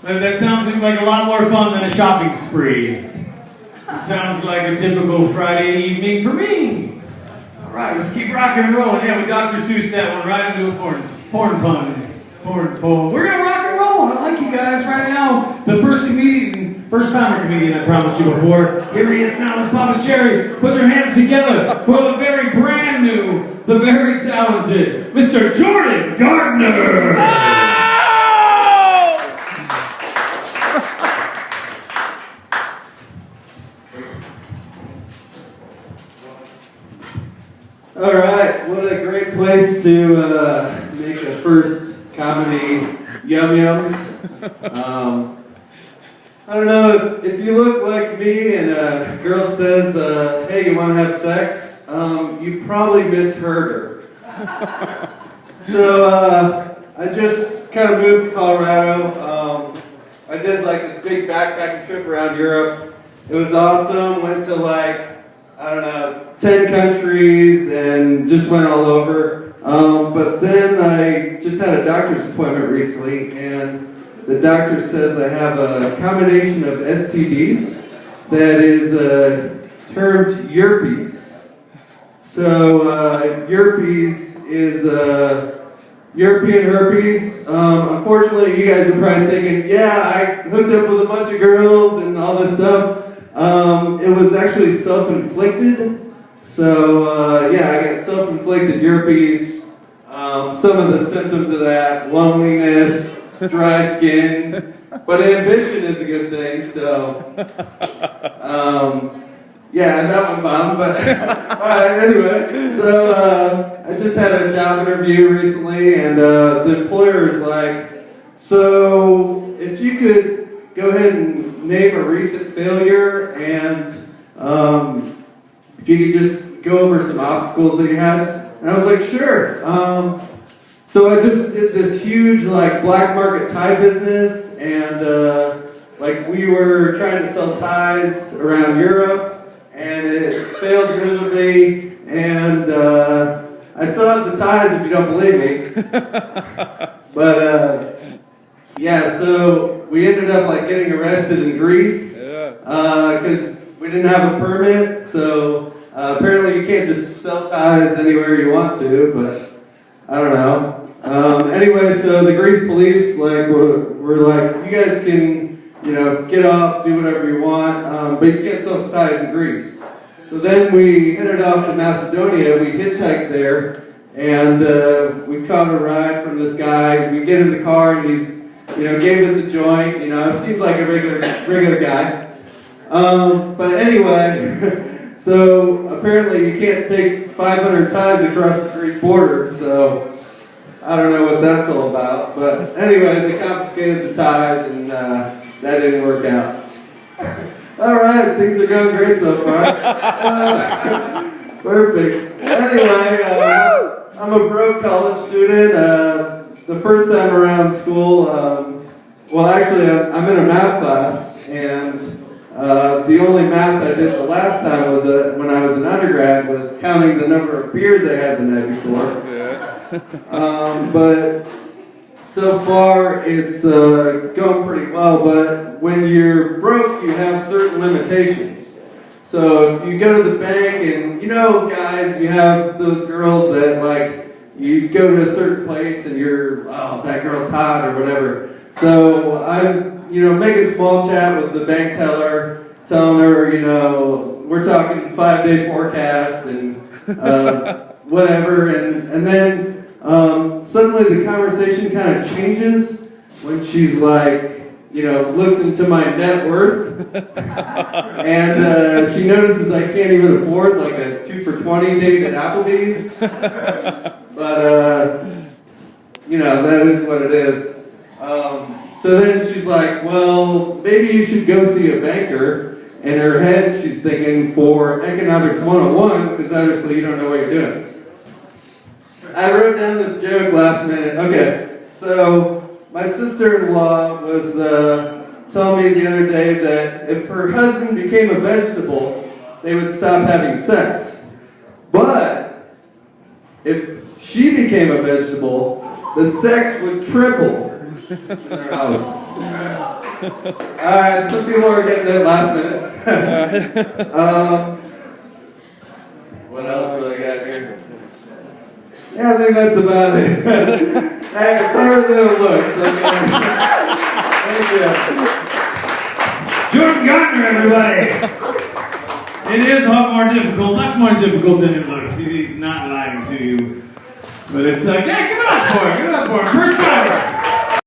That sounds like a lot more fun than a shopping spree. It sounds like a typical Friday evening for me. All right, let's keep rocking and rolling. Yeah, we Dr. Seuss that one right into a porn pun. Porn poem. We're gonna rock and roll. I like you guys right now. The first timer comedian I promised you before. Here he is now. Let's pop his cherry. Put your hands together for the very brand new, the very talented, Mr. Jordan Gardner. All right, what a great place to make a first comedy yum-yums. I don't know, if you look like me and a girl says, hey, you want to have sex? You probably misheard her. So I just kind of moved to Colorado. I did like this big backpacking trip around Europe. It was awesome, went to like, I don't know, 10 countries and just went all over. But then I just had a doctor's appointment recently, and the doctor says I have a combination of STDs that is termed yerpes. So yerpes is European herpes. Unfortunately, you guys are probably thinking, yeah, I hooked up with a bunch of girls and all this stuff. It was actually self-inflicted. So, yeah, I got self-inflicted yerpes. Some of the symptoms of that, loneliness, dry skin, but ambition is a good thing, so, yeah, that one bombed, but, alright, anyway, so, I just had a job interview recently, and the employer is like, so, if you could go ahead and name a recent failure, and if you could just go over some obstacles that you had, and I was like, sure. So I just did this huge like black market tie business, and like we were trying to sell ties around Europe, and it failed miserably, and I still have the ties if you don't believe me. But yeah, so we ended up like getting arrested in Greece because we didn't have a permit, so apparently you can't just sell ties anywhere you want to, but I don't know. Anyway, so the Greece police like were like, you guys can, you know, get off, do whatever you want, but you can't sell ties in Greece. So then we headed off to Macedonia. We hitchhiked there, and we caught a ride from this guy. We get in the car, and he's, you know, gave us a joint. You know, seemed like a regular guy. But anyway, so apparently you can't take 500 ties across the Greece border. So I don't know what that's all about. But anyway, they confiscated the ties, and that didn't work out. All right, things are going great so far. Perfect. Anyway, I'm a broke college student. The first time around school, well, actually, I'm in a math class, and the only math I did the last time was when I was an undergrad was counting the number of beers I had the night before. Yeah. But so far, it's going pretty well, but when you're broke, you have certain limitations. So if you go to the bank and, you know, guys, you have those girls that, like, you go to a certain place and you're, oh, that girl's hot or whatever. So I'm, you know, making small chat with the bank teller, telling her, you know, we're talking 5-day forecast and whatever, and then suddenly the conversation kind of changes when she's like, you know, looks into my net worth, and she notices I can't even afford like a 2 for $20 date at Applebee's, but you know, that is what it is. So then she's like, well, maybe you should go see a banker. In her head, she's thinking for Economics 101, because obviously you don't know what you're doing. I wrote down this joke last minute. Okay, so my sister-in-law was telling me the other day that if her husband became a vegetable, they would stop having sex. But if she became a vegetable, the sex would triple in their house. Alright, some people are getting it last minute. What else do I got here? Yeah, I think that's about it. Hey, it's harder than it looks. Thank you. Jordan Gartner, everybody! It is a lot more difficult, much more difficult than it looks. He's not lying to you. But it's yeah, give it up for him, First timer!